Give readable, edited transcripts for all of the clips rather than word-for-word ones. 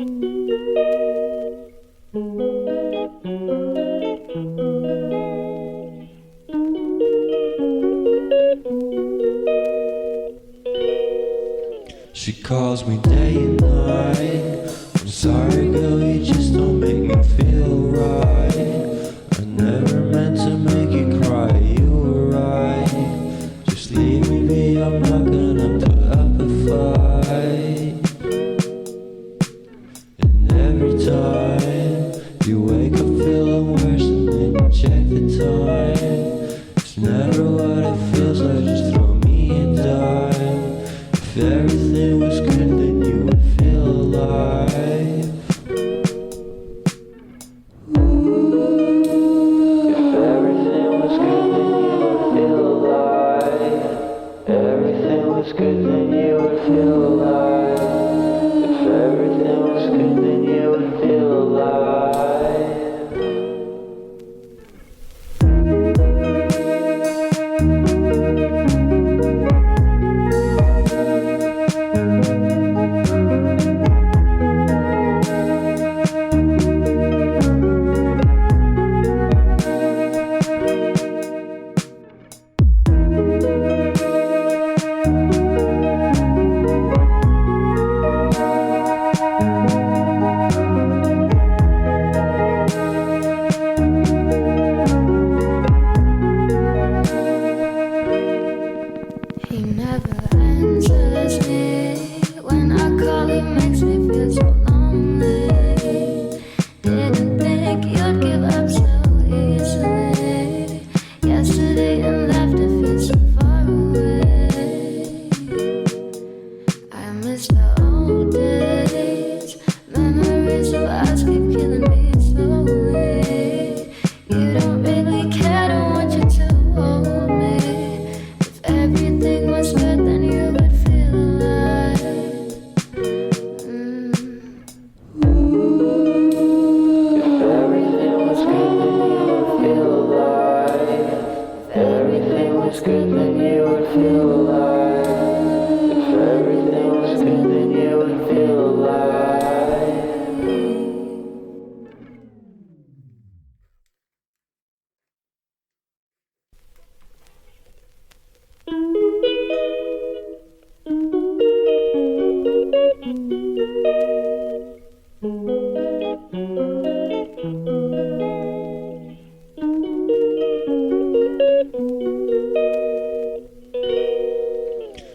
She calls me day and night. I'm sorry, girl, you just don't make me feel right. I never meant to make you cry, you were right. Just leave me be, I'm not gonna put up a fight. And every time you wake up feeling worse and then you check the time. It's never what it feels like, just throw me a dime. If everything was good, then you would feel alive. If everything was good, then you would feel alive. Everything was good, then you would feel alive. If everything was good, then you would feel alive.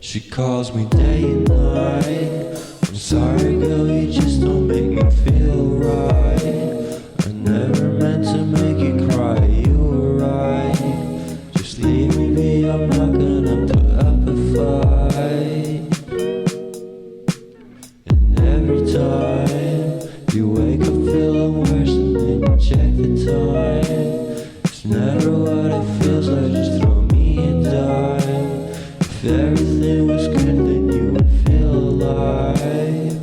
She calls me day and night. I'm sorry, girl, you just don't make me feel right. I never meant to make you cry, you were right. Just leave me be, I'm not gonna put up a fight. And every time you wake up feeling worse and then you check the time. It's never what it feels like, just throw me a dime. If everything was good, then you would feel alive.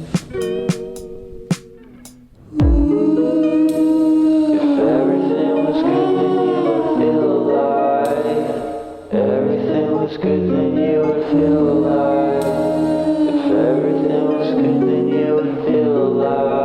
If everything was good, then you would feel alive. Everything was good, then you would feel alive. If everything was good, then you would feel alive.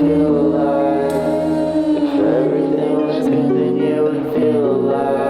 feel alive. If everything was good, then you would feel alive.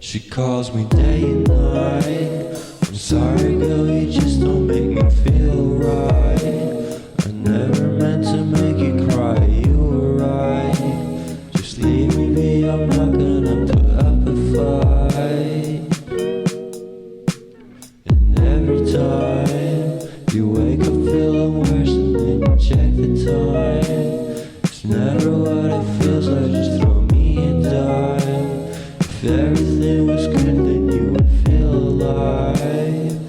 She calls me day and night. I'm sorry, girl, you just don't make me feel right. I never meant to make you cry, you were right. Just leave me be, I'm not gonna put up a fight. And every time you wake up feeling worse and then you check the time. It's never what it feels like, just throw me a dime. If everything was good, then you would feel alive.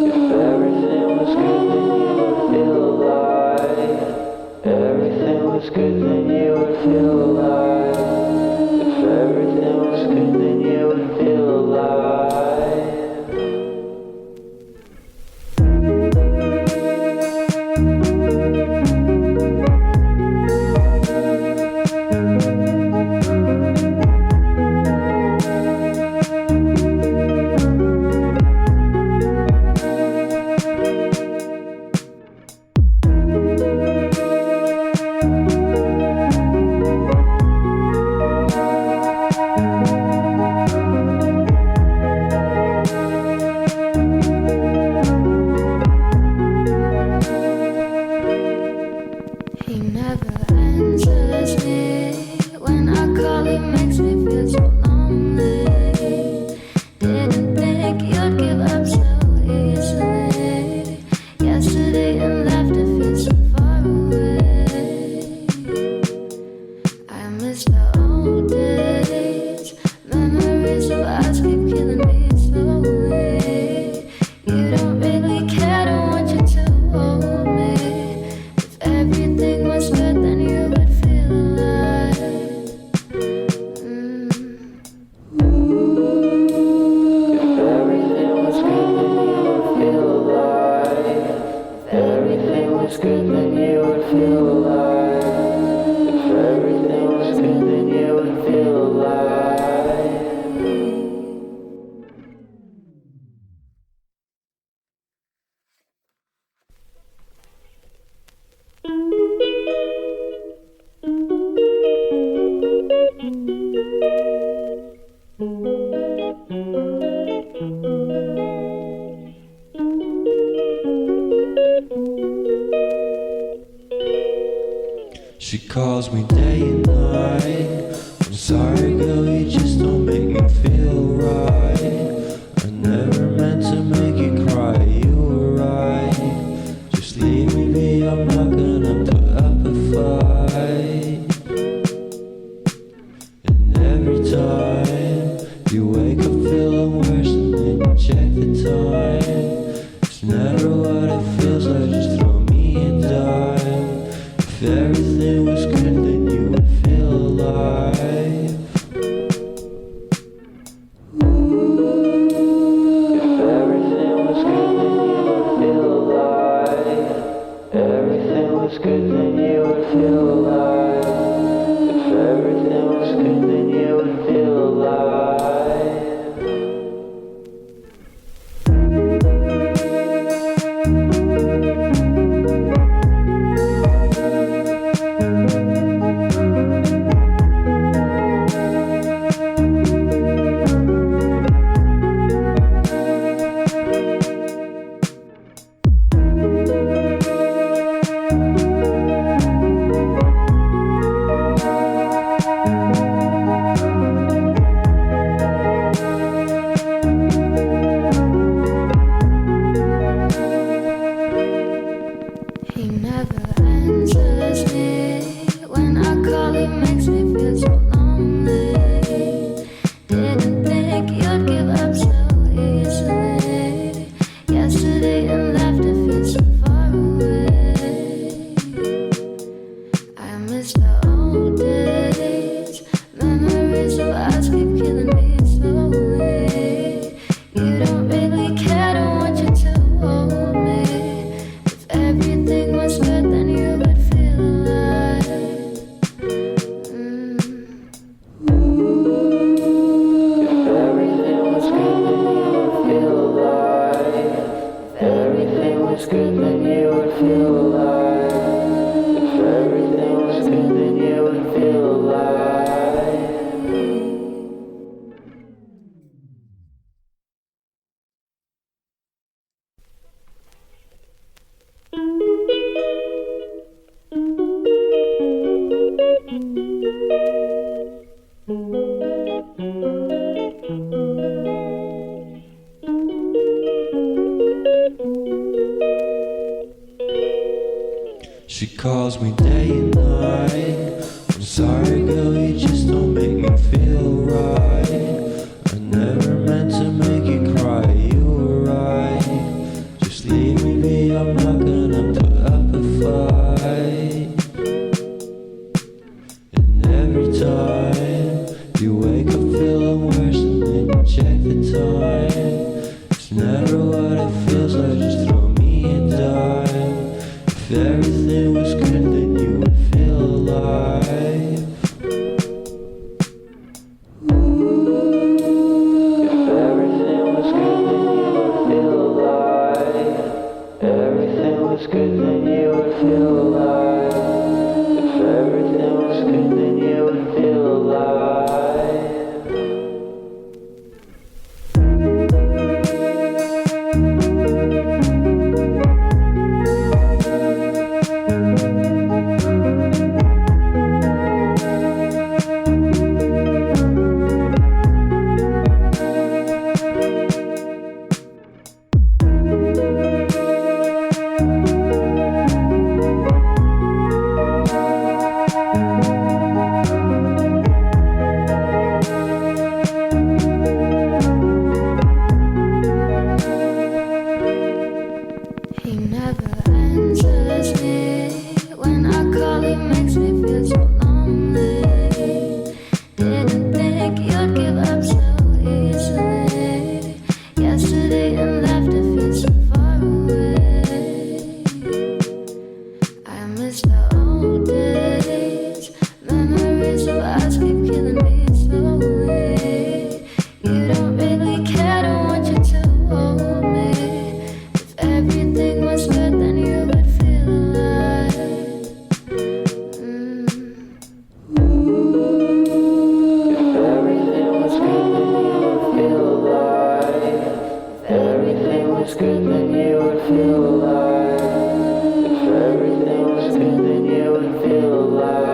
If everything was good, then you would feel alive. Everything was good, then you would feel alive. If everything was good, then you would feel alive. He never answers me. When I call, he makes me feel so lonely. Didn't think you'd give up so easily. Yesterday and laughter feels so far away. I miss the old days. Memories of us keep killing me slowly. You don't really care, don't want you to hold me. Everything was good, then you would feel alive. If everything was good, then you would feel alive. If everything was good, then you would feel alive. If everything was good, then you would feel alive. She calls me day and night. I'm sorry, girl, you just don't make me feel right. I never meant to make you cry, you were right. Just leave me be, I'm not gonna put up a fight. And every time you wake up feeling worse and then you check the time. It's never what it feels like, just throw me a dime. If everything was good, then you would feel alive. If everything old days. Memories of us keep killing me slowly. You don't really care, don't want you to hold me. If everything was good, then you would feel alive. If everything was good, then you would feel alive. If everything was good, then you would feel alive. If everything was good, then you would feel alive. She calls me day and night. I'm sorry, girl, you just don't make me feel right. I never meant to make you cry, you were right. Just leave me be, I'm not gonna put up a fight. And every time you wake up feeling worse and then you check the time. It's never what it feels like, just throw me a dime. If everything was good, then you would feel alive. If everything was good, then you would feel alive. Everything was good, then you would feel alive. If everything was good, then you would feel alive. He never answers me. When I call, he makes me feel so lonely. Didn't think you'd give up so easily. Yesterday and left, it feels so far away. I miss the old days. Memories of us keep killing me slowly. You don't really care, don't want you to hold me. If everything was good, then you would feel alive. If everything was good, then you would feel alive. If everything was good, then you would feel alive. If everything was good, then you would feel alive.